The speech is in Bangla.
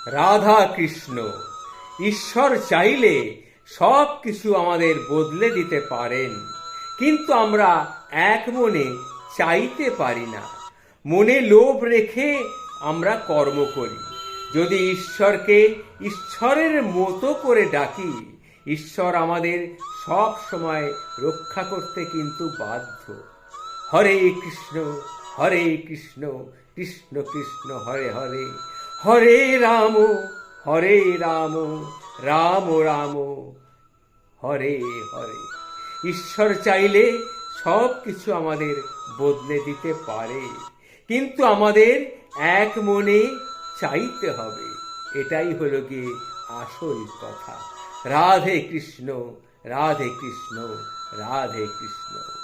রাধা কৃষ্ণ। ঈশ্বর চাইলে সব কিছু আমাদের বদলে দিতে পারেন, কিন্তু আমরা এক মনে চাইতে পারি না। মনে লোভ রেখে আমরা কর্ম করি। যদি ঈশ্বরকে ঈশ্বরের মতো করে ডাকি, ঈশ্বর আমাদের সব সময় রক্ষা করতে কিন্তু বাধ্য। হরে কৃষ্ণ কৃষ্ণ কৃষ্ণ হরে হরে, হরে রাম রাম রাম হরে হরে। ঈশ্বর চাইলে সব কিছু আমাদের বদলে দিতে পারে, কিন্তু আমাদের এক মনে চাইতে হবে। এটাই হলো গিয়ে আসল কথা। রাধে কৃষ্ণ রাধে কৃষ্ণ রাধে কৃষ্ণ।